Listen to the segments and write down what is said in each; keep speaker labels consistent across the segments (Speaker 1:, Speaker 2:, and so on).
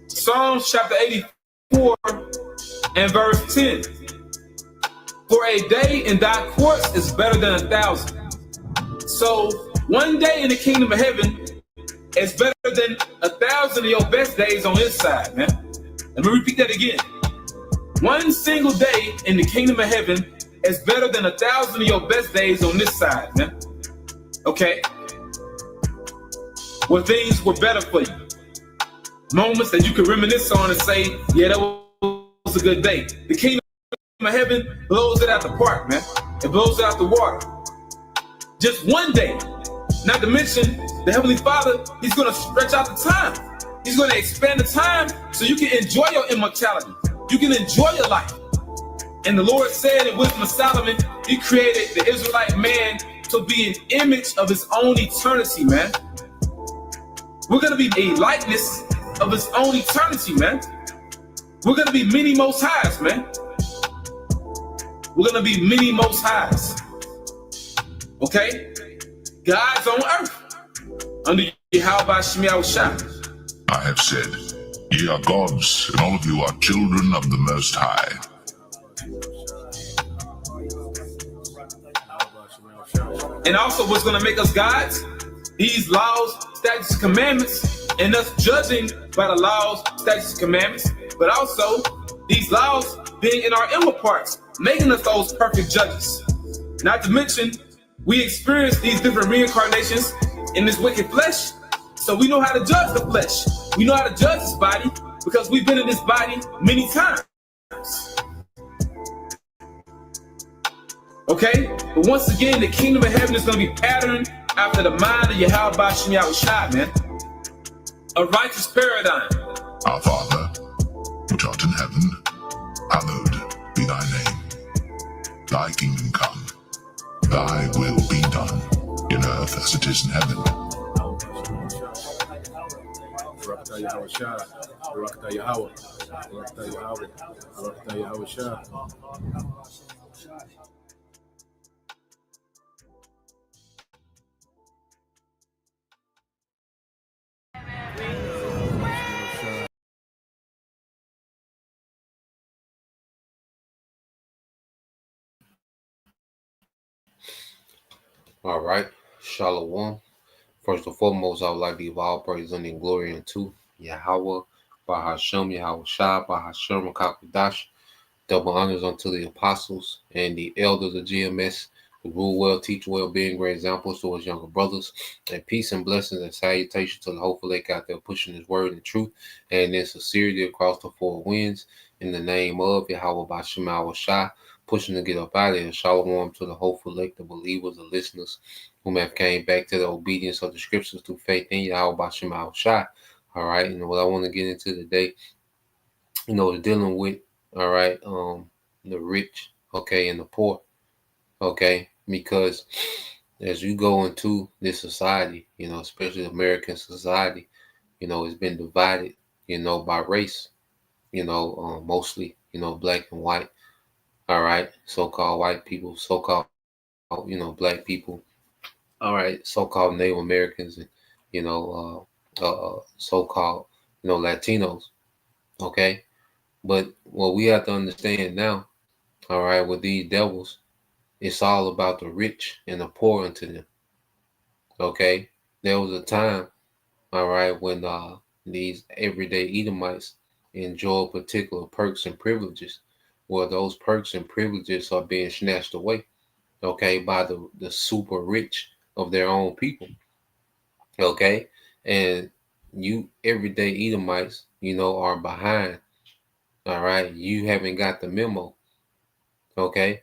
Speaker 1: Psalms chapter 84 and verse 10. For a day in thy courts is better than 1,000. So one day in the kingdom of heaven is better than 1,000 of your best days on this side, man. Let me repeat that again. One single day in the kingdom of heaven is better than 1,000 of your best days on this side, man. Okay? Where things were better for you. Moments that you can reminisce on and say, yeah, that was a good day. The kingdom of heaven blows it out the park, man. It blows it out the water. Just one day. Not to mention, the Heavenly Father, He's going to stretch out the time. He's going to expand the time so you can enjoy your immortality. You can enjoy your life. And the Lord said in Wisdom of Solomon, He created the Israelite man to be an image of his own eternity, man. We're going to be a likeness of his own eternity, man. We're going to be many most highs, man. We're going to be many most highs. Okay? God's on earth under Yahweh Shemiah Shah.
Speaker 2: I have said, ye are gods, and all of you are children of the Most High.
Speaker 1: And also what's going to make us gods? These laws, statutes, and commandments, and us judging by the laws, statutes, and commandments, but also these laws being in our inward parts, making us those perfect judges. Not to mention, we experience these different reincarnations in this wicked flesh, so we know how to judge the flesh. We know how to judge this body because we've been in this body many times. Okay? But once again, the kingdom of heaven is going to be patterned after the mind of Yahweh Shemiah Shah, man. A righteous paradigm.
Speaker 2: Our Father, which art in heaven, hallowed be thy name. Thy kingdom come. Thy will be done, in earth as it is in heaven.
Speaker 3: All right, Shalom. First and foremost, I would like to give all praise and glory unto Yahweh, Bahashem, Yahweh Shah, Bahashem, Kakudash. Double honors unto the apostles and the elders of GMS who rule well, teach well, being great examples to his younger brothers. And peace and blessings and salutation to the hopeful lake out there pushing his word and truth and in sincerity across the four winds. In the name of Yahweh Bahashem, Yahweh Shah, pushing to get up out of here. Shalom to the hopeful lake, the believers, the listeners whom have came back to the obedience of the scriptures through faith in Yahweh Bahashem, Yahweh Shah. All right, and what I want to get into today, is dealing with, all right, the rich, okay, and the poor, okay, because as you go into this society, especially American society, it's been divided, by race, mostly, black and white, all right, so-called white people, so-called, black people, all right, so-called Native Americans, and, so-called, Latinos, okay. But what we have to understand now, all right, with these devils, it's all about the rich and the poor unto them. Okay? There was a time, all right, when these everyday Edomites enjoy particular perks and privileges, where those perks and privileges are being snatched away, okay, by the super rich of their own people. Okay? And you everyday Edomites, are behind. All right, you haven't got the memo. Okay,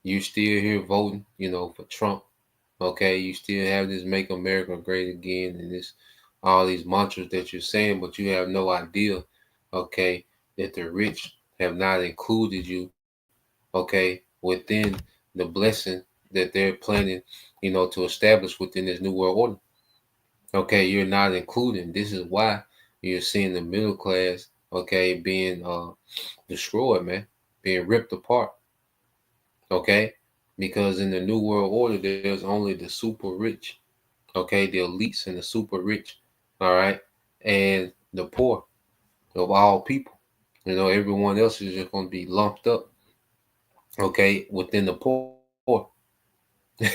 Speaker 3: you still here voting, for Trump. Okay, you still have this "Make America Great Again" and this all these mantras that you're saying, but you have no idea, okay, that the rich have not included you, okay, within the blessing that they're planning, to establish within this new world order. Okay, you're not including. This is why you're seeing the middle class, okay, being destroyed, man, being ripped apart. Okay, because in the New World Order, there's only the super rich, okay, the elites and the super rich, all right, and the poor of all people. Everyone else is just going to be lumped up, okay, within the poor.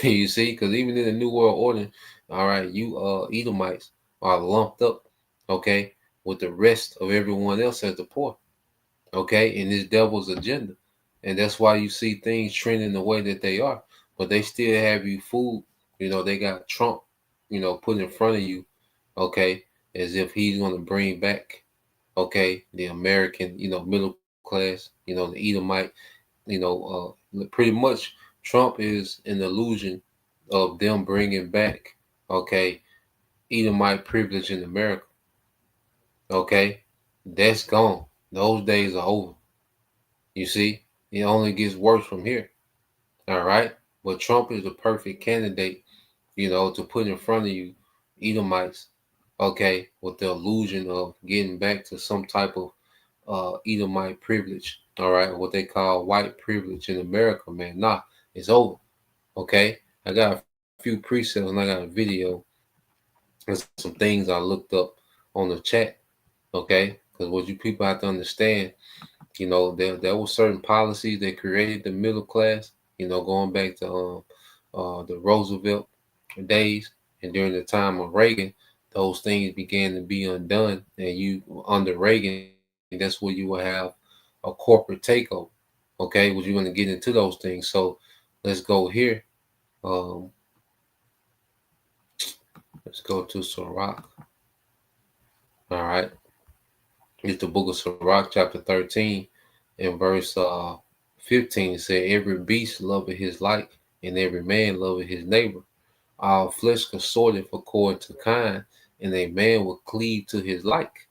Speaker 3: You see, because even in the New World Order, all right, you Edomites are lumped up, okay, with the rest of everyone else as the poor, okay, in this devil's agenda. And that's why you see things trending the way that they are. But they still have you fooled. They got Trump, put in front of you, okay, as if he's going to bring back, okay, the American, middle class, the Edomite, pretty much Trump is an illusion of them bringing back, okay, Edomite privilege in America, okay, that's gone. Those days are over. You see, it only gets worse from here. All right. But Trump is the perfect candidate, to put in front of you Edomites, okay, with the illusion of getting back to some type of Edomite privilege. All right. What they call white privilege in America, man. Nah, it's over. Okay. I got a few precepts and I got a video and some things I looked up on the chat. Okay. Because what you people have to understand, there were certain policies that created the middle class, going back to the Roosevelt days and during the time of Reagan, those things began to be undone. And under Reagan, that's where you will have a corporate takeover. Okay, was you going to get into those things? So let's go here. Um, let's go to Sirach. All right, it's the book of Sirach, chapter 13, and verse 15. It said, "Every beast loveth his like, and every man loveth his neighbor. All flesh consorteth according to kind, and a man will cleave to his like."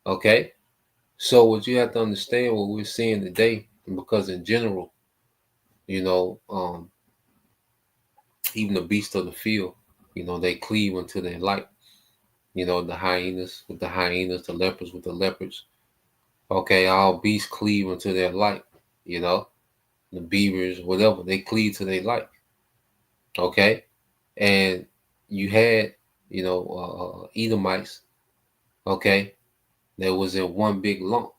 Speaker 3: Okay? So what you have to understand what we're seeing today, because in general, you know, um, even the beasts of the field, they cleave unto their like. The hyenas with the hyenas, the leopards with the leopards. Okay, all beasts cleave unto their like, the beavers, whatever, they cleave to their like. Okay? And you had, Edomites, okay, that was in one big lump,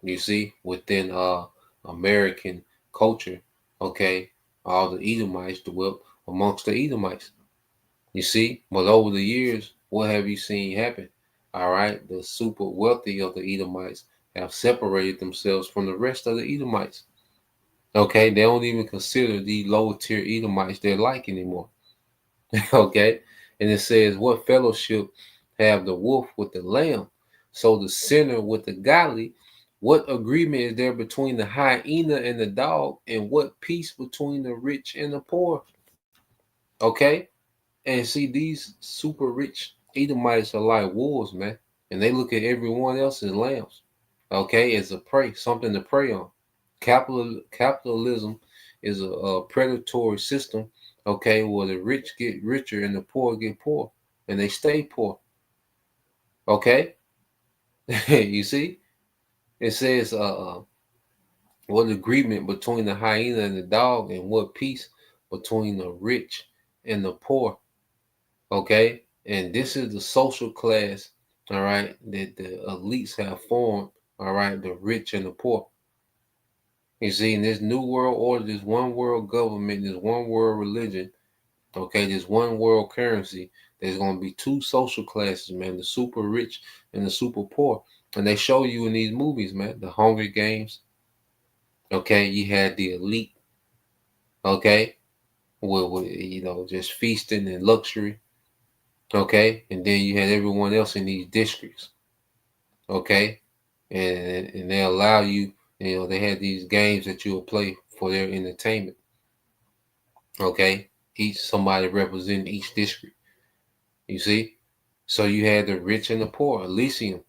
Speaker 3: you see, within American culture, okay, all the Edomites dwelt amongst the Edomites, you see, but over the years, what have you seen happen? All right, the super wealthy of the Edomites have separated themselves from the rest of the Edomites. Okay, they don't even consider the lower tier Edomites their like anymore. Okay, and it says, "What fellowship have the wolf with the lamb? So the sinner with the godly. What agreement is there between the hyena and the dog? And what peace between the rich and the poor?" Okay, and see, these super rich Edomites are like wolves, man, and they look at everyone else as lambs. Okay, as a prey, something to prey on. Capitalism is a predatory system, okay, where the rich get richer and the poor get poor, and they stay poor. Okay, you see, it says, what agreement between the hyena and the dog, and what peace between the rich and the poor. Okay, and this is the social class, all right, that the elites have formed, all right, the rich and the poor. You see, in this new world order, this one world government, this one world religion, okay, this one world currency, there's going to be two social classes, man, the super rich and the super poor. And they show you in these movies, man, the Hunger Games, okay, you had the elite, okay, with just feasting and luxury, okay, and then you had everyone else in these districts, okay, and they allow you, they had these games that you will play for their entertainment. Okay, somebody representing each district. You see, so you had the rich and the poor, Elysium.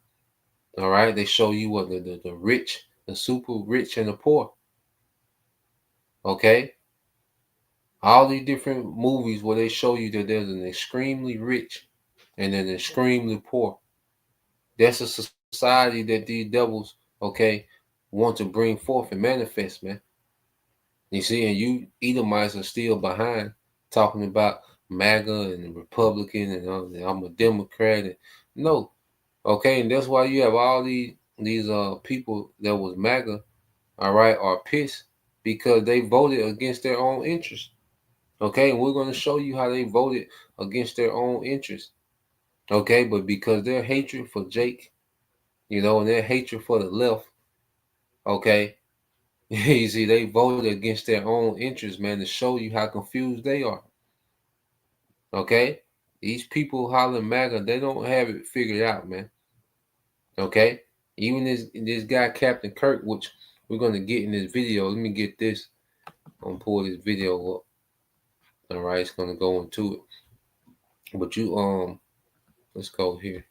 Speaker 3: All right, they show you what the rich, the super rich and the poor. Okay, all these different movies where they show you that there's an extremely rich and an extremely poor. That's a society that these devils, okay, want to bring forth and manifest, man. You see, and you Edomites are still behind talking about MAGA and Republican and I'm a Democrat. And, no, okay, and that's why you have all these people that was MAGA, all right, are pissed because they voted against their own interests. Okay, and we're going to show you how they voted against their own interests. Okay, but because their hatred for Jake, and their hatred for the left, okay, you see, they voted against their own interests, man, to show you how confused they are. Okay, these people hollering MAGA, they don't have it figured out, man. Okay, even this guy Captain Kirk, which we're going to get in this video. Let me get this. I'm gonna pull this video up. All right, it's going to go into it. But let's go here.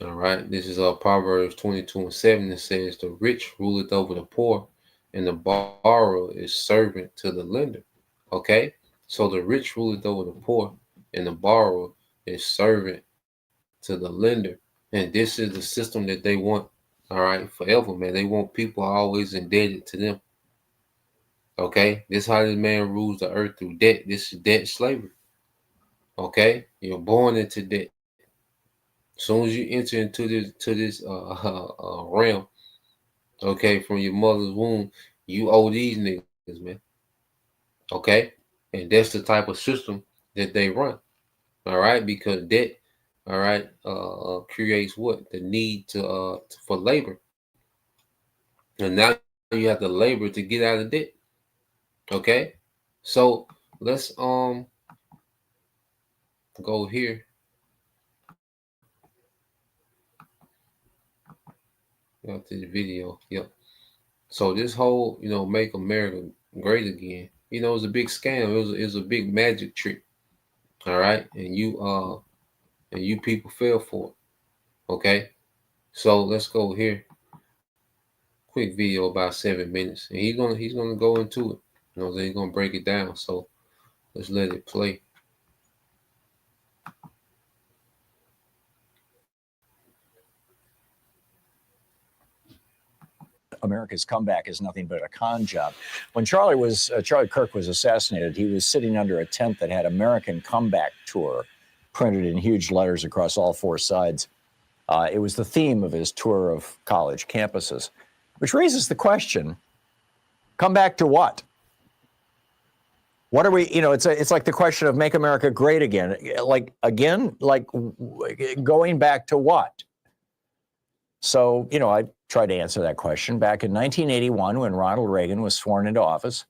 Speaker 3: All right, this is Proverbs 22:7. It says, "The rich ruleth over the poor, and the borrower is servant to the lender." Okay, so the rich ruleth over the poor, and the borrower is servant to the lender. And this is the system that they want, all right, forever, man. They want people always indebted to them. Okay, this is how this man rules the earth, through debt. This is debt slavery. Okay, you're born into debt. As soon as you enter into this realm, okay, from your mother's womb, you owe these niggas, man. Okay, and that's the type of system that they run. All right, because debt, all right, creates what? The need for labor, and now you have to labor to get out of debt. Okay, so let's go here. Got this video. Yep. So this whole, make America great again, it was a big scam. It was a big magic trick. All right, and you people fell for it. Okay, so let's go here. Quick video, about 7 minutes, and he's gonna go into it. He's gonna break it down. So let's let it play.
Speaker 4: America's comeback is nothing but a con job. When Charlie Kirk was assassinated, he was sitting under a tent that had American Comeback Tour printed in huge letters across all four sides. It was the theme of his tour of college campuses, which raises the question, come back to what? What are we, it's like the question of make America great again. Like going back to what? So, I tried to answer that question. Back in 1981, when Ronald Reagan was sworn into office,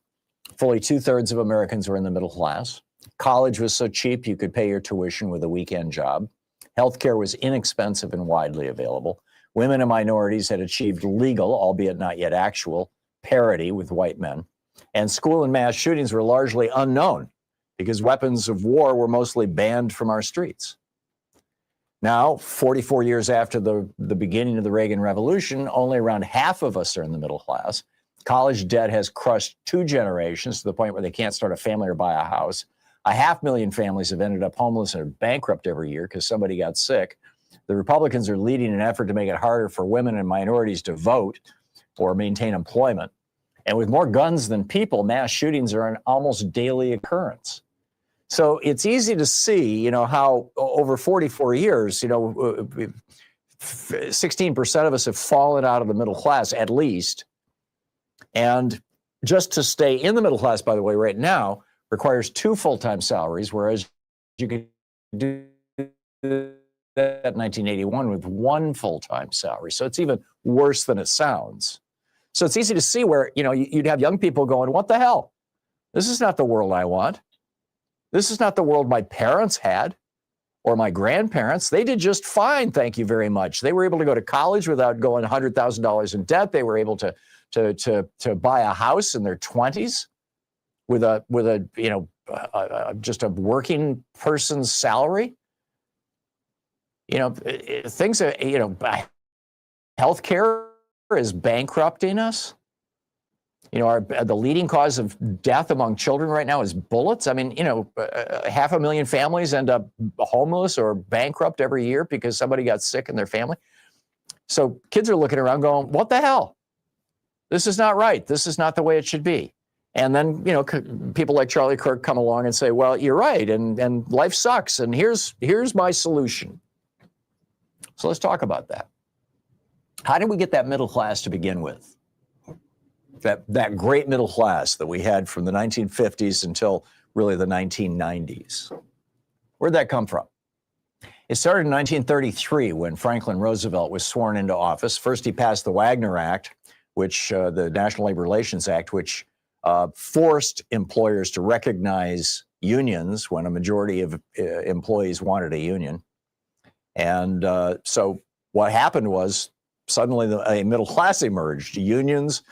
Speaker 4: fully 2/3 of Americans were in the middle class. College was so cheap you could pay your tuition with a weekend job. Healthcare was inexpensive and widely available. Women and minorities had achieved legal, albeit not yet actual, parity with white men. And school and mass shootings were largely unknown because weapons of war were mostly banned from our streets. Now, 44 years after the beginning of the Reagan Revolution, only around half of us are in the middle class. College debt has crushed 2 generations to the point where they can't start a family or buy a house. 500,000 families have ended up homeless or bankrupt every year because somebody got sick. The Republicans are leading an effort to make it harder for women and minorities to vote or maintain employment. And with more guns than people, mass shootings are an almost daily occurrence. So it's easy to see, how over 44 years, 16% of us have fallen out of the middle class at least. And just to stay in the middle class, by the way, right now requires 2 full-time salaries, whereas you could do that in 1981 with 1 full-time salary. So it's even worse than it sounds. So it's easy to see where, you'd have young people going, what the hell? This is not the world I want. This is not the world my parents had or my grandparents. They did just fine, thank you very much. They were able to go to college without going $100,000 in debt. They were able to buy a house in their 20s with just a working person's salary. Things are, healthcare is bankrupting us. The leading cause of death among children right now is bullets. I mean, 500,000 families end up homeless or bankrupt every year because somebody got sick in their family. So kids are looking around going, what the hell? This is not right. This is not the way it should be. And then, people like Charlie Kirk come along and say, well, you're right. And life sucks. And here's my solution. So let's talk about that. How did we get that middle class to begin with? That great middle class that we had from the 1950s until really the 1990s. Where'd that come from? It started in 1933 when Franklin Roosevelt was sworn into office. First, he passed the Wagner Act, which the National Labor Relations Act, which forced employers to recognize unions when a majority of employees wanted a union. And so what happened was suddenly a middle class emerged. Unions,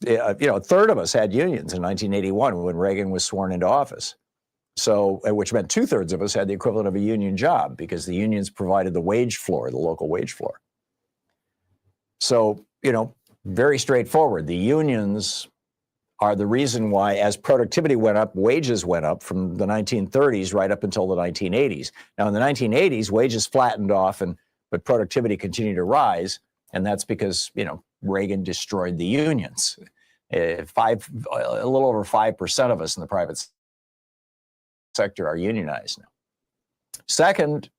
Speaker 4: a third of us had unions in 1981 when Reagan was sworn into office. So, which meant 2/3 of us had the equivalent of a union job because the unions provided the wage floor, the local wage floor. So, very straightforward. The unions are the reason why, as productivity went up, wages went up from the 1930s right up until the 1980s. Now, in the 1980s, wages flattened off, but productivity continued to rise, and that's because Reagan destroyed the unions. A little over 5% of us in the private sector are unionized now. Second,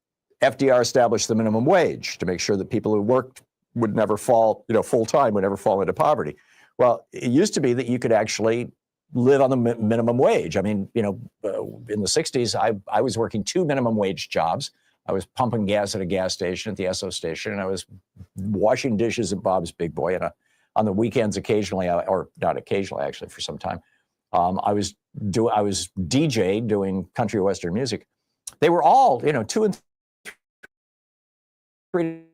Speaker 4: FDR established the minimum wage to make sure that people who worked would never fall, full time would never fall into poverty. Well, it used to be that you could actually live on the minimum wage. I mean, in the 60s, I was working 2 minimum wage jobs. I was pumping gas at a gas station, at the Esso station, and I was washing dishes at Bob's Big Boy. And on the weekends, occasionally, or not occasionally, actually, for some time, I was DJ doing country western music. They were all, $2 and $3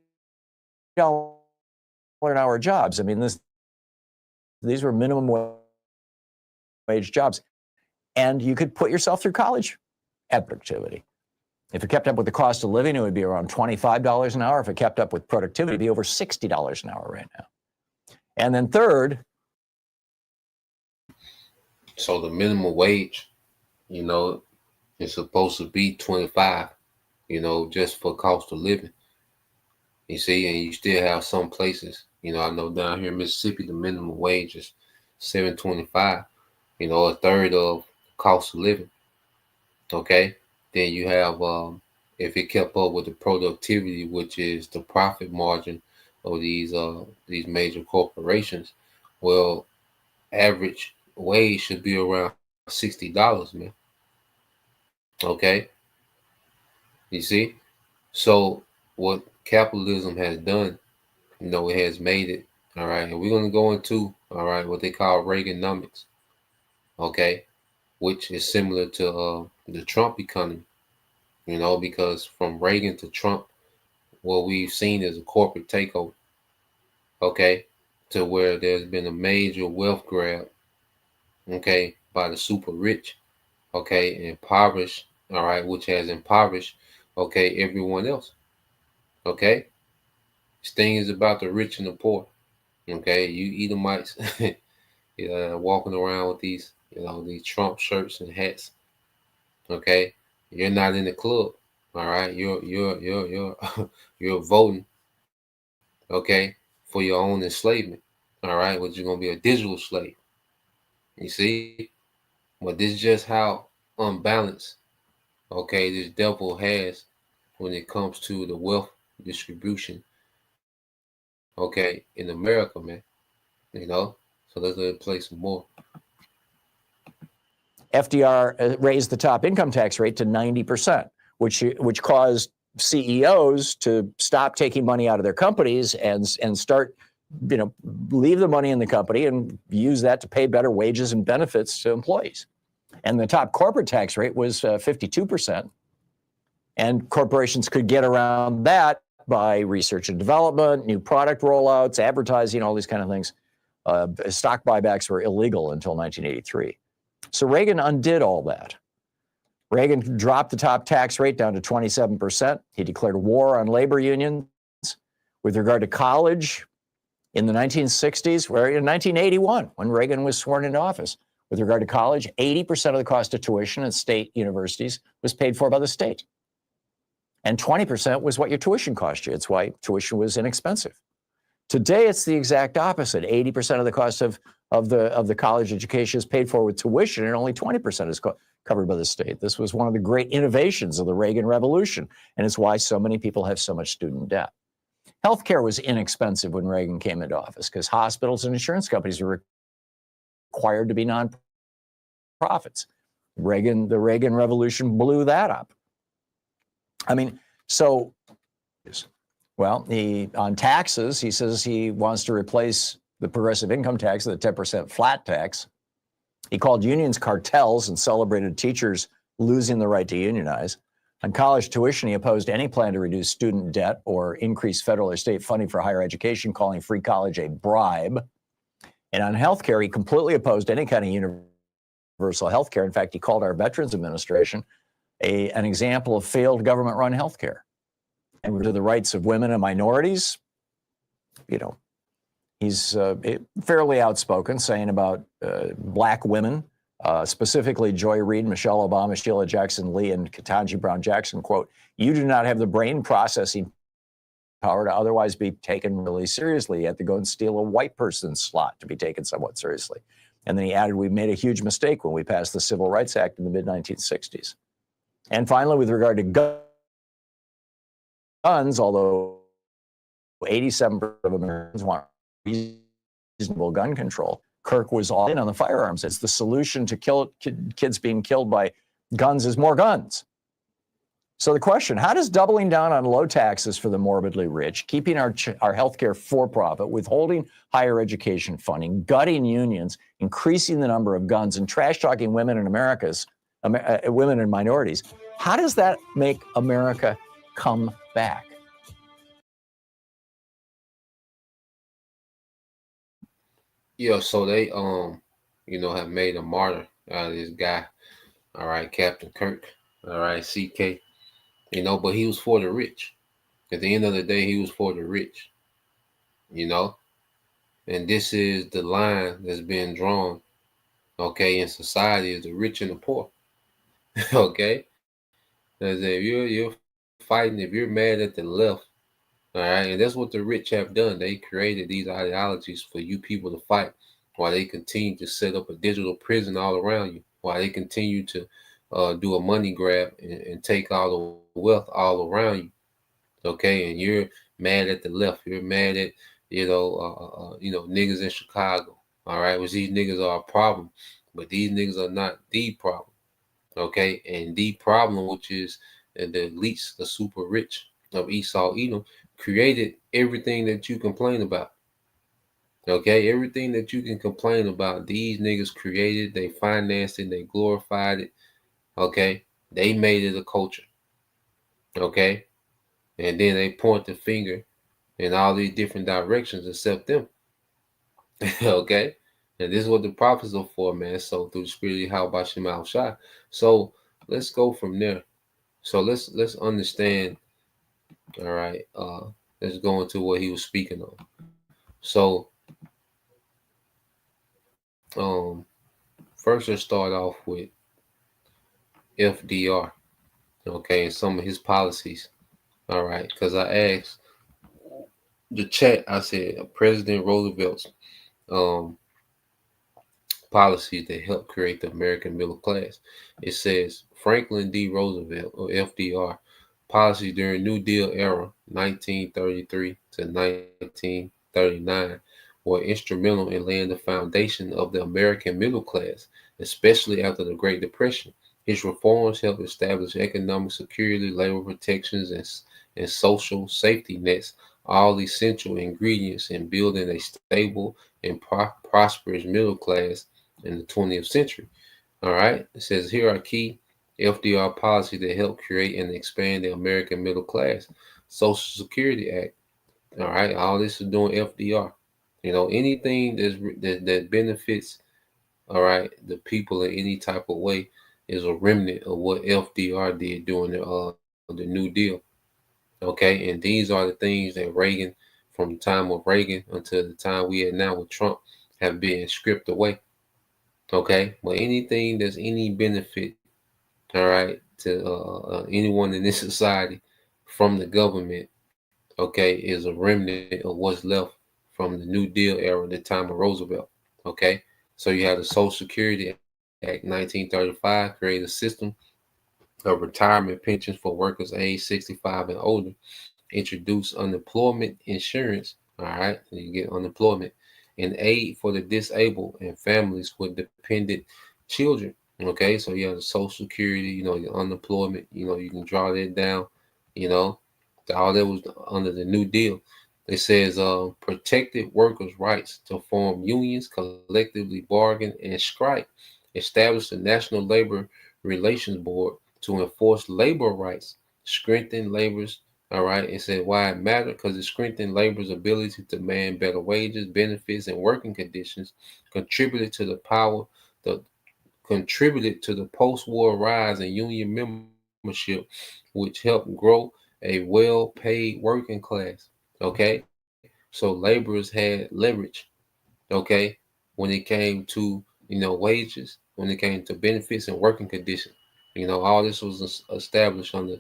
Speaker 4: an hour jobs. I mean, these were minimum wage jobs, and you could put yourself through college at productivity. If it kept up with the cost of living, it would be around $25 an hour. If it kept up with productivity, it'd be over $60 an hour right now. And then third,
Speaker 3: so the minimum wage, is supposed to be 25, just for cost of living. You see, and you still have some places, I know down here in Mississippi, the minimum wage is $7.25, a third of cost of living. Okay. Then you have, if it kept up with the productivity, which is the profit margin of these major corporations, well, average wage should be around $60, man. Okay. You see? So what capitalism has done, it has made it, all right, and we're going to go into, all right, what they call Reaganomics, okay, which is similar to the Trump economy, because from Reagan to Trump, what we've seen is a corporate takeover, okay, to where there's been a major wealth grab, okay, by the super rich, okay, impoverished, all right, which has impoverished, okay, everyone else, okay. This thing is about the rich and the poor, okay. You Edomites, walking around with these, these Trump shirts and hats, okay. You're not in the club, all right. You're voting, okay, for your own enslavement, all right. But you're gonna be a digital slave. You see, but this is just how unbalanced, okay, this devil has when it comes to the wealth distribution, okay, in America, man. So let's play some more.
Speaker 4: FDR raised the top income tax rate to 90%, which caused CEOs to stop taking money out of their companies and start, leave the money in the company and use that to pay better wages and benefits to employees. And the top corporate tax rate was 52%. And corporations could get around that by research and development, new product rollouts, advertising, all these kind of things. Stock buybacks were illegal until 1983. So Reagan undid all that. Reagan dropped the top tax rate down to 27%. He declared war on labor unions. With regard to college, in the 1960s, or in 1981, when Reagan was sworn into office, with regard to college, 80% of the cost of tuition at state universities was paid for by the state. And 20% was what your tuition cost you. It's why tuition was inexpensive. Today, it's the exact opposite. 80% of the cost of the college education is paid for with tuition, and only 20% is covered by the state. This was one of the great innovations of the Reagan Revolution, and it's why so many people have so much student debt. Healthcare was inexpensive when Reagan came into office because hospitals and insurance companies were required to be nonprofits. The Reagan Revolution blew that up. I mean, so, well, on taxes, he says he wants to replace the progressive income tax with a 10% flat tax. He called unions cartels and celebrated teachers losing the right to unionize. On college tuition, he opposed any plan to reduce student debt or increase federal or state funding for higher education, calling free college a bribe. And on healthcare, he completely opposed any kind of universal healthcare. In fact, he called our Veterans Administration an example of failed government-run healthcare. And to the rights of women and minorities, he's fairly outspoken, saying about black women, specifically Joy Reid, Michelle Obama, Sheila Jackson Lee, and Ketanji Brown Jackson, quote, "You do not have the brain processing power to otherwise be taken really seriously. You have to go and steal a white person's slot to be taken somewhat seriously." And then he added, "We made a huge mistake when we passed the Civil Rights Act in the mid-1960s. And finally, with regard to guns, although 87% of Americans want reasonable gun control, Kirk was all in on the firearms. It's the solution to kids being killed by guns is more guns. So the question, how does doubling down on low taxes for the morbidly rich, keeping our healthcare for profit, withholding higher education funding, gutting unions, increasing the number of guns, and trash talking women and women and minorities, how does that make America come back?
Speaker 3: Yeah, so they have made a martyr out of this guy. All right, Captain Kirk. All right, CK. But he was for the rich. At the end of the day, he was for the rich. And this is the line that's being drawn, okay, in society, is the rich and the poor. Okay? As if you're fighting, if you're mad at the left, all right, and that's what the rich have done. They created these ideologies for you people to fight, while they continue to set up a digital prison all around you, while they continue to do a money grab and take all the wealth all around you. Okay, and you're mad at the left. You're mad at niggas in Chicago. All right, which these niggas are a problem, but these niggas are not the problem. Okay, and the problem, which is the elites, the super rich of Esau, Edom, created everything that you complain about. Okay, everything that you can complain about, these niggas created, they financed it, they glorified it. Okay, they made it a culture. Okay, and then they point the finger in all these different directions except them. Okay, and this is what the prophets are for, man. So through the spirit of how about Shema Shai. So let's go from there. So let's understand. All right, let's go into what he was speaking on. So first let's start off with FDR, okay, and some of his policies. All right, because I asked the chat, I said President Roosevelt's policies that helped create the American middle class. It says Franklin D. Roosevelt, or FDR, policies during New Deal era, 1933 to 1939, were instrumental in laying the foundation of the American middle class, especially after the Great Depression. His reforms helped establish economic security, labor protections, and social safety nets, all essential ingredients in building a stable and prosperous middle class in the 20th century. All right, it says here are key FDR policies that help create and expand the American middle class. Social Security Act. All right, all this is doing FDR. Anything that benefits, all right, the people in any type of way is a remnant of what FDR did during the New Deal. Okay, and these are the things that Reagan, from the time of Reagan until the time we are now with Trump, have been stripped away. Okay, but anything that's any benefit, all right, to anyone in this society from the government, okay, is a remnant of what's left from the New Deal era, the time of Roosevelt. Okay, so you have the Social Security Act 1935, create a system of retirement pensions for workers aged 65 and older, introduce unemployment insurance. All right, you get unemployment and aid for the disabled and families with dependent children. Okay, so you have the Social Security, your unemployment, you can draw that down, you know, all that was under the New Deal. It says protected workers' rights to form unions, collectively bargain, and strike. Establish the National Labor Relations Board to enforce labor rights, strengthen labor's. All right, it said why it mattered because it strengthened labor's ability to demand better wages, benefits, and working conditions. Contributed to the power, the contributed to the post-war rise in union membership, which helped grow a well-paid working class. Okay, so laborers had leverage. Okay, when it came to wages, when it came to benefits and working conditions, all this was established under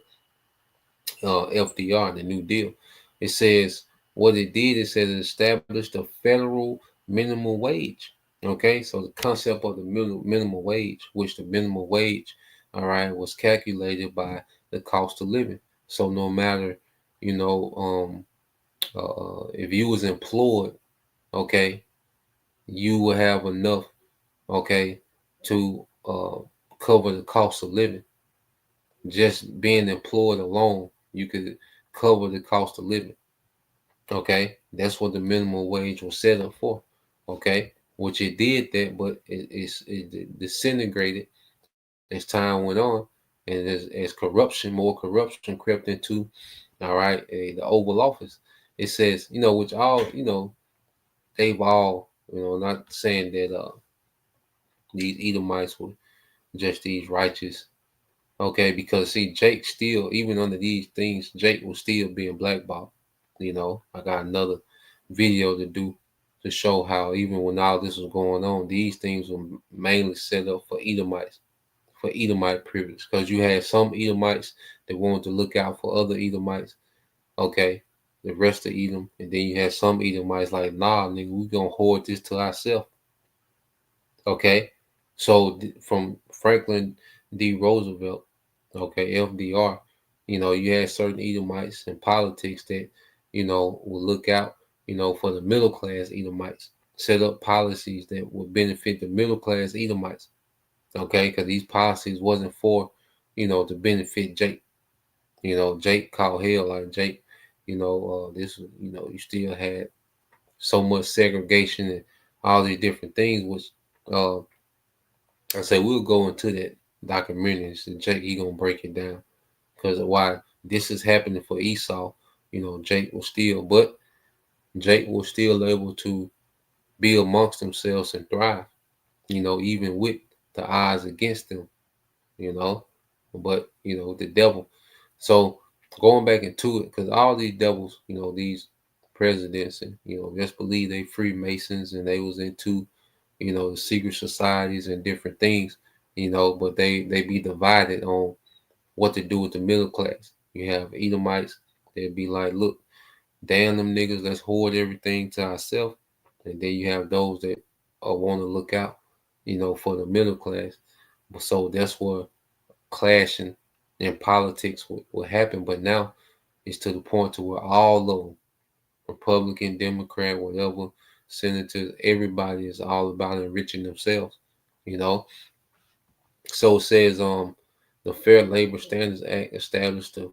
Speaker 3: FDR, the New Deal. It says what it did. It says it established a federal minimum wage. Okay, so the concept of the minimum wage, which the minimum wage, all right, was calculated by the cost of living. So no matter, if you was employed, okay, you will have enough, okay, to cover the cost of living. Just being employed alone, you could cover the cost of living. Okay, that's what the minimum wage was set up for. Okay, which it did that, but it disintegrated as time went on, and as more corruption crept into, all right, the Oval Office. It says, which all, they've all, not saying that these Edomites were just these righteous. Okay, because see, Jake still, even under these things, Jake was still being blackballed. I got another video to do to show how even when all this was going on, these things were mainly set up for Edomites, for Edomite privilege. Because you had some Edomites that wanted to look out for other Edomites, okay, the rest of Edom, and then you had some Edomites like, nah, nigga, we gonna hoard this to ourselves. Okay, so from Franklin D. Roosevelt, okay, FDR, you had certain Edomites in politics that, will look out, for the middle class Edomites, set up policies that would benefit the middle class Edomites, okay, because these policies wasn't for, to benefit Jake. Jake called hell like Jake, this, you still had so much segregation and all these different things, which, I say we'll go into that documentary. So Jake, he gonna break it down because of why this is happening for Esau. Jake was still able to be amongst themselves and thrive. Even with the odds against them. But the devil. So going back into it, because all these devils, these presidents, and just believe they Freemasons and they was into the secret societies and different things, but they be divided on what to do with the middle class. You have Edomites that be like, look, damn them niggas, let's hoard everything to ourselves. And then you have those that want to look out, for the middle class. So that's where clashing in politics will happen. But now it's to the point to where all of them, Republican, Democrat, whatever, senators, everybody is all about enriching themselves, So it says the Fair Labor Standards Act established the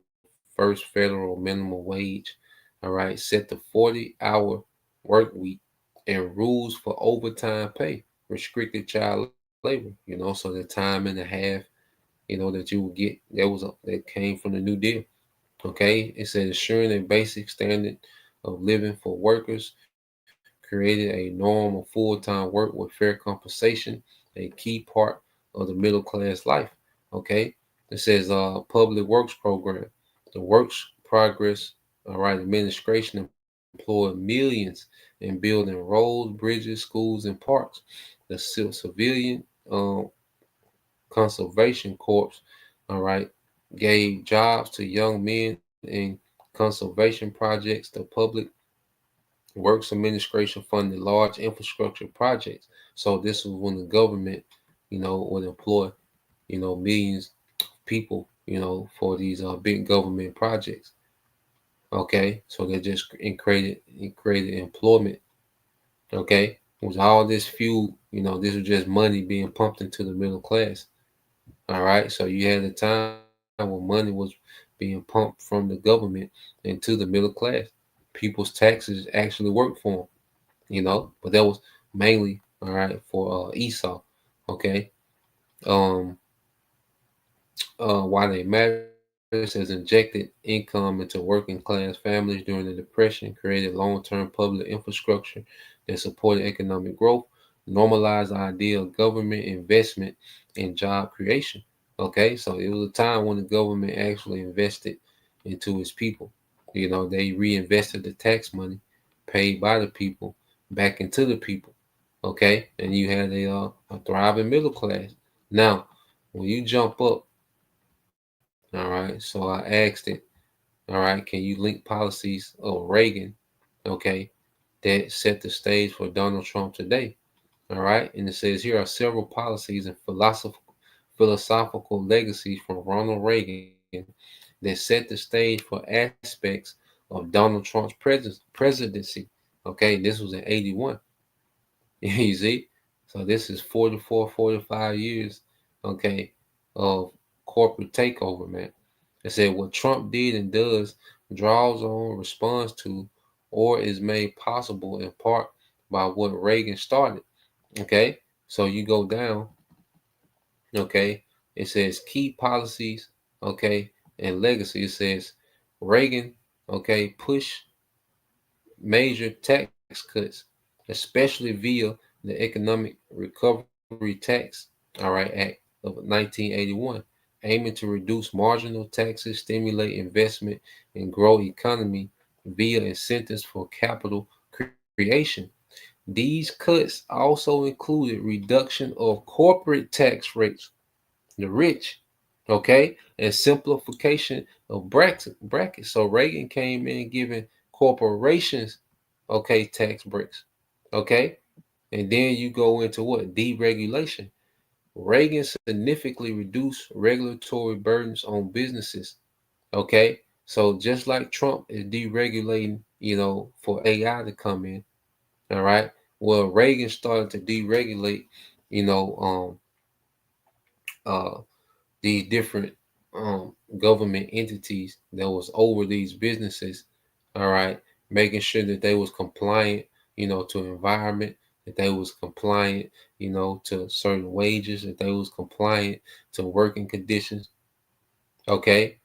Speaker 3: first federal minimum wage, all right, set the 40-hour work week and rules for overtime pay, restricted child labor, so the time and a half, that you would get, that came from the New Deal. Okay, it said ensuring a basic standard of living for workers, created a norm of full-time work with fair compensation, a key part of the middle class life. Okay, it says public works program, the works progress, all right, administration employed millions in building roads, bridges, schools, and parks. The civilian conservation corps, all right, gave jobs to young men in conservation projects. The public Works Administration funded large infrastructure projects. So this was when the government, would employ, millions of people, for these big government projects. Okay, so they just created employment. Okay, with all this fuel, this was just money being pumped into the middle class. All right, so you had a time when money was being pumped from the government into the middle class. People's taxes actually worked for them, but that was mainly all right for Esau. Okay, um, why they matters has injected income into working class families during the Depression, created long-term public infrastructure that supported economic growth, normalized the idea of government investment in job creation. Okay, so it was a time when the government actually invested into its people. They reinvested the tax money paid by the people back into the people. Okay, and you had a thriving middle class. Now, when you jump up, all right, so I asked it, all right, can you link policies of Reagan, okay, that set the stage for Donald Trump today? All right, and it says here are several policies and philosophical legacies from Ronald Reagan that set the stage for aspects of Donald Trump's presidency. Okay, this was in 81. You see? So this is 44, 45 years, okay, of corporate takeover, man. It said what Trump did and does draws on, responds to, or is made possible in part by what Reagan started. Okay, so you go down, okay, it says key policies, okay, and legacy. It says Reagan, okay, push major tax cuts, especially via the Economic Recovery Tax, all right, Act of 1981, aiming to reduce marginal taxes, stimulate investment, and grow economy via incentives for capital creation. These cuts also included reduction of corporate tax rates, the rich, okay, and simplification of brackets. So Reagan came in giving corporations, okay, tax breaks, okay, and then you go into what deregulation. Reagan significantly reduced regulatory burdens on businesses, okay. So just like Trump is deregulating, for AI to come in, all right. Well, Reagan started to deregulate, you know, uh, these different government entities that was over these businesses, all right, making sure that they was compliant, to environment, that they was compliant, to certain wages, that they was compliant to working conditions. Okay.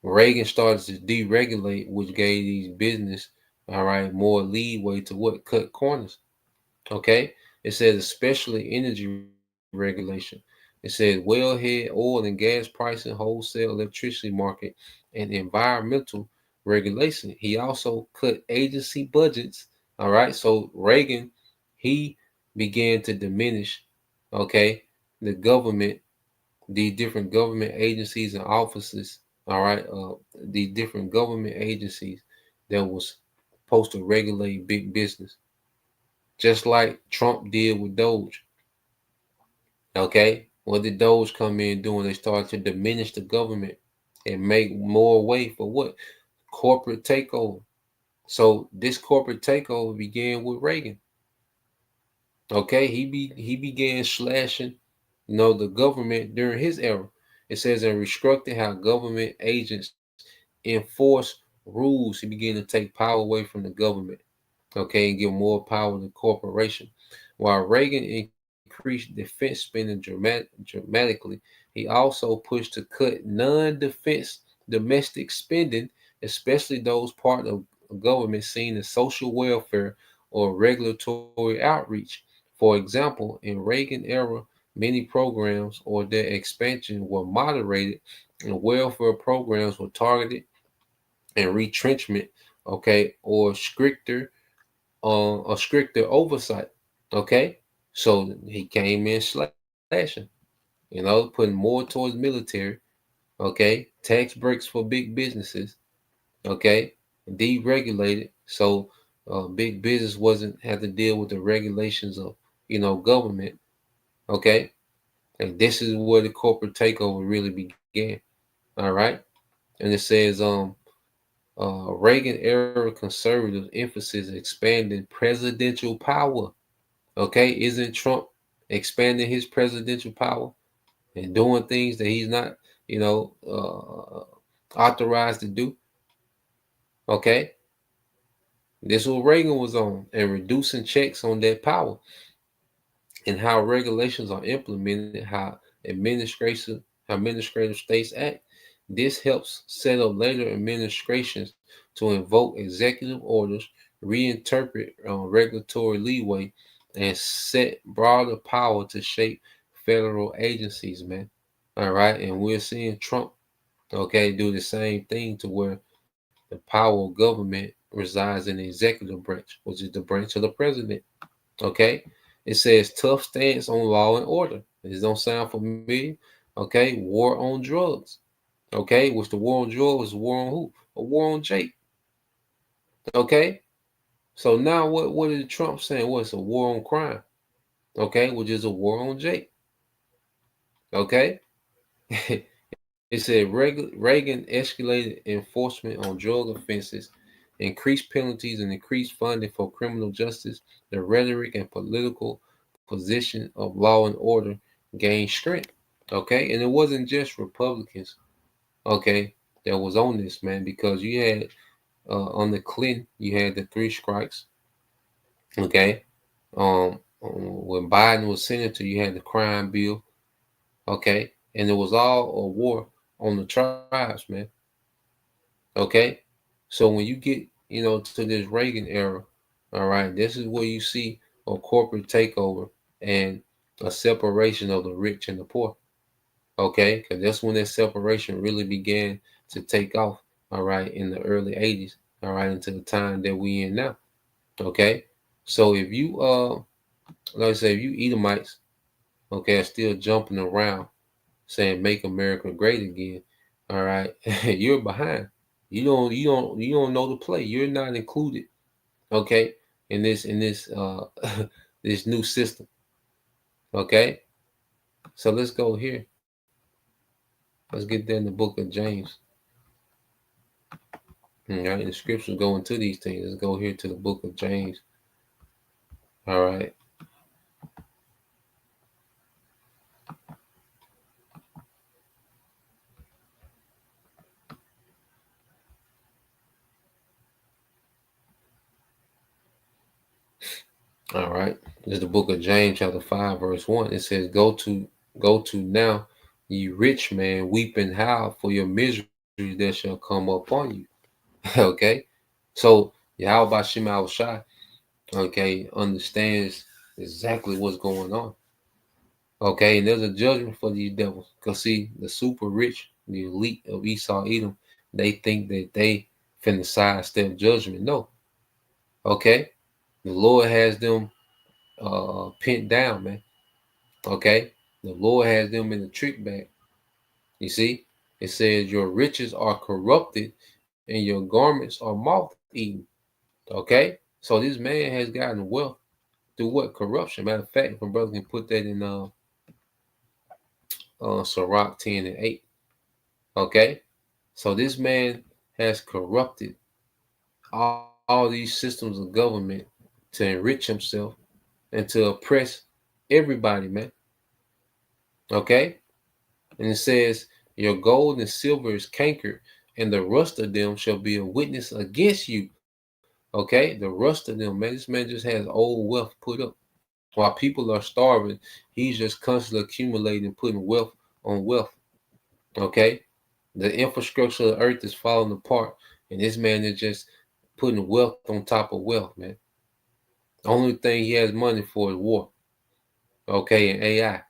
Speaker 3: Reagan started to deregulate, which gave these business, all right, more leeway to what cut corners. Okay. It says especially energy regulation. It says wellhead oil and gas pricing, wholesale electricity market, and environmental regulation. He also cut agency budgets. All right. So Reagan, he began to diminish, okay, the government, the different government agencies and offices. All right. The different government agencies that was supposed to regulate big business, just like Trump did with Doge. Okay, what did Doge come in doing? They started to diminish the government and make more way for what? Corporate takeover. So this corporate takeover began with Reagan. Okay, he began slashing, the government during his era. It says and restricting how government agents enforce rules. He began to take power away from the government, okay, and give more power to corporation. While Reagan increased defense spending dramatically, he also pushed to cut non-defense domestic spending, especially those part of government seen as social welfare or regulatory outreach. For example, in Reagan era, many programs or their expansion were moderated and welfare programs were targeted and retrenchment, okay, or stricter oversight. Okay, so he came in slashing, putting more towards military. Okay, tax breaks for big businesses. Okay, deregulated So big business wasn't had to deal with the regulations of government. Okay, and this is where the corporate takeover really began. All right, and it says Reagan era conservative emphasis expanding presidential power. Okay, isn't Trump expanding his presidential power and doing things that he's not, authorized to do? Okay, this is what Reagan was on, and reducing checks on that power and how regulations are implemented, how administrative states act. This helps set up later administrations to invoke executive orders, reinterpret regulatory leeway, and set broader power to shape federal agencies, man. All right, and we're seeing Trump, okay, do the same thing to where the power of government resides in the executive branch, which is the branch of the president. Okay, it says tough stance on law and order. This don't sound familiar. Okay, war on drugs. Okay, which the war on drugs was a war on who? A war on Jake. Okay, so now what is Trump saying? Well, it's a war on crime. Okay, which is a war on Jake. Okay, it said Reagan escalated enforcement on drug offenses, increased penalties, and increased funding for criminal justice. The rhetoric and political position of law and order gained strength. Okay, and it wasn't just Republicans. Okay, that was on this, man, because you had on the Clinton, you had the three strikes. Okay, when Biden was senator, you had the crime bill. Okay, and it was all a war on the tribes, man. Okay, so when you get to this Reagan era, all right, this is where you see a corporate takeover and a separation of the rich and the poor. Okay, because that's when that separation really began to take off. All right, in the early '80s. All right, into the time that we in now. Okay, so if you like I say, if you Edomites, okay, are still jumping around saying "Make America Great Again," all right, you're behind. You don't know the play. You're not included. Okay, in this this new system. Okay, so let's go here. Let's get there in the book of James. All right, the scriptures go into these things. Let's go here to the book of James. All right. All right. This is the book of James, chapter 5, verse 1. It says, Go to now, ye rich man, weep and howl for your misery that shall come upon you. Okay. So Yahweh Shema Shai, okay, understands exactly what's going on. Okay, and there's a judgment for these devils. Because see, the super rich, the elite of Esau Edom, they think that they finna sidestep judgment. No. Okay. The Lord has them pinned down, man. Okay. The Lord has them in the trick bag. You see, it says your riches are corrupted and your garments are moth eaten. Okay. So this man has gotten wealth through what? Corruption. Matter of fact, if a brother can put that in Sirach 10 and 8. Okay. So this man has corrupted all these systems of government to enrich himself and to oppress everybody, man. Okay. And it says, your gold and silver is cankered, and the rust of them shall be a witness against you. Okay. The rust of them, man. This man just has old wealth put up. While people are starving, he's just constantly accumulating, putting wealth on wealth. Okay. The infrastructure of the earth is falling apart, and this man is just putting wealth on top of wealth, man. The only thing he has money for is war. Okay, and AI.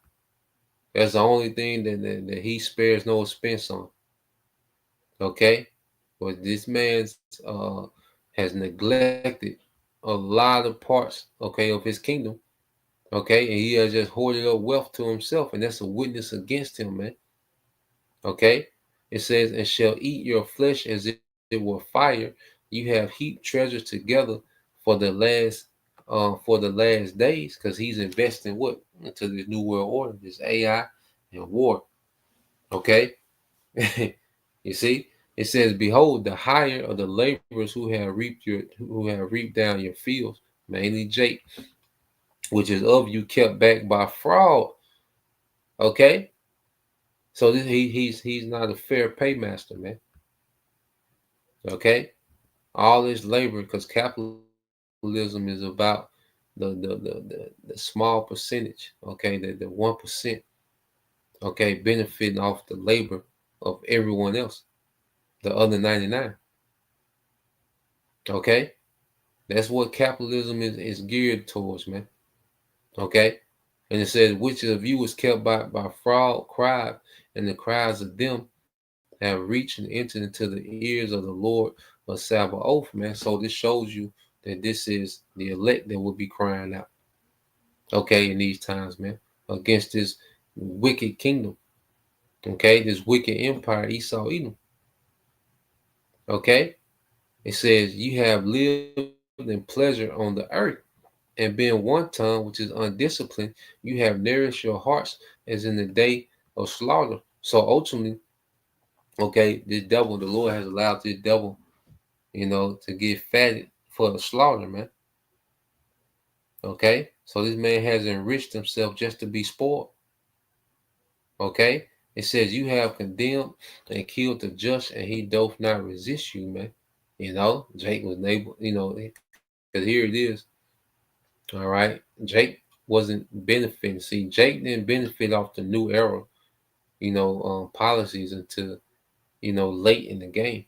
Speaker 3: That's the only thing that he spares no expense on. Okay, but this man has neglected a lot of parts, okay, of his kingdom. Okay, and he has just hoarded up wealth to himself, and that's a witness against him, man. Okay, it says, and shall eat your flesh as it were fire, you have heaped treasures together for the last days, because he's investing what into this new world order, this AI and war. Okay. You see, it says, "Behold, the hire of the laborers who have reaped down your fields, mainly Jake, which is of you, kept back by fraud." Okay, so he's not a fair paymaster, man. Okay, all this labor, because capitalism is about the small percentage. Okay, the 1%. Okay, benefiting off the labor of everyone else, the other 99. Okay, that's what capitalism is geared towards, man. Okay, and it says, "Which of you is kept by fraud, cried, and the cries of them have reached and entered into the ears of the Lord of Sabaoth," man. So this shows you that this is the elect that will be crying out, okay, in these times, man, against this wicked kingdom, okay, this wicked empire, Esau, Edom. Okay, it says, "You have lived in pleasure on the earth, and being wanton, which is undisciplined, you have nourished your hearts as in the day of slaughter." So ultimately, okay, this devil, the Lord has allowed this devil, to get fatted for the slaughter, man. Okay, so this man has enriched himself just to be spoiled. Okay, it says, "You have condemned and killed the just, and he doth not resist you," man. Jake was able, because here it is. All right, Jake wasn't benefiting. See, Jake didn't benefit off the new era, policies until late in the game.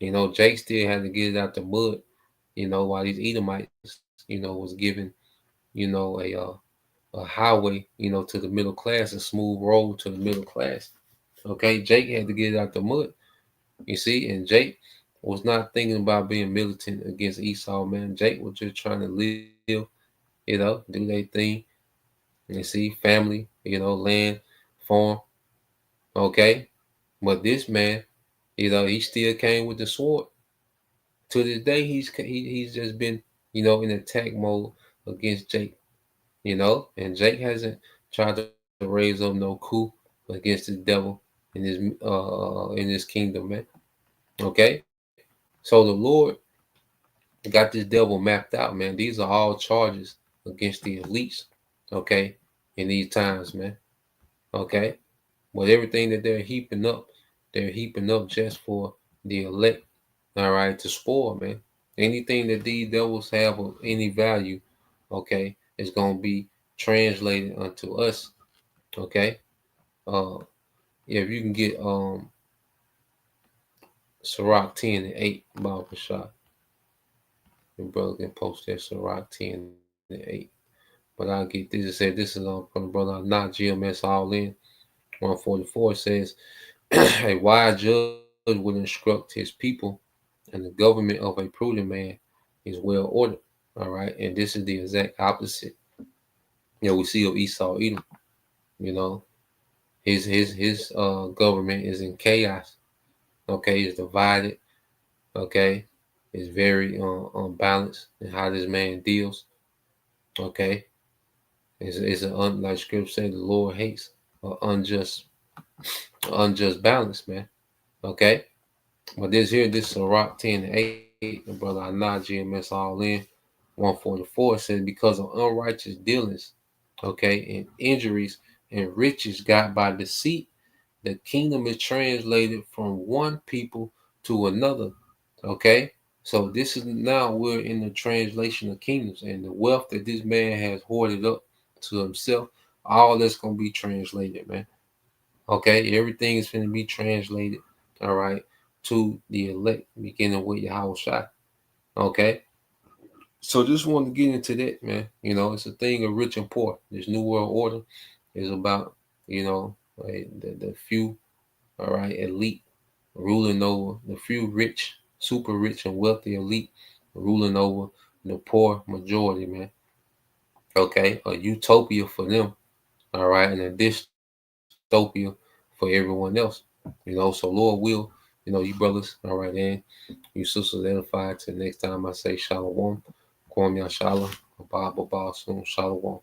Speaker 3: Jake still had to get it out the mud. While these Edomites, was given, a highway, to the middle class, a smooth road to the middle class. Okay, Jake had to get it out the mud. You see, and Jake was not thinking about being militant against Esau, man. Jake was just trying to live, do their thing. You see, family, land, farm. Okay, but this man, he still came with the sword. To this day, he's just been, in attack mode against Jake. And Jake hasn't tried to raise up no coup against the devil in his kingdom, man. Okay, so the Lord got this devil mapped out, man. These are all charges against the elites, okay, in these times, man. Okay, but everything that they're heaping up just for the elect, all right, to spoil, man. Anything that these devils have of any value, okay, is gonna be translated unto us. Okay. If you can get Sirach 10 and 8, Bible shot. Your brother can post that Sirach 10 and 8. But I'll get this. It said, this is from the brother, not GMS all in. 144 says, "A wise judge would instruct his people, and the government of a prudent man is well ordered." All right. And this is the exact opposite. We see of Esau, Edom. His government is in chaos. Okay, it's divided. Okay, it's very unbalanced in how this man deals. Okay, it's like Scripture said, the Lord hates unjust balance, man. Okay, but this Sirach 10 and 8, the brother Anah GMS all in 144 says, "Because of unrighteous dealings, okay, and injuries and riches got by deceit, the kingdom is translated from one people to another." Okay, so this is now we're in the translation of kingdoms, and the wealth that this man has hoarded up to himself, all that's gonna be translated, man. Okay, everything is gonna be translated, all right, to the elect, beginning with Yahushua. Okay, so just want to get into that, man. It's a thing of rich and poor. This new world order is about, the few, all right, elite ruling over the few rich, super rich and wealthy elite ruling over the poor majority, man. Okay, a utopia for them, all right, and a dystopia for everyone else. So Lord will, you brothers, all right, and You sisters edified. Till next time I say shalom. Kwam Yashala. Abba soon. Shalom.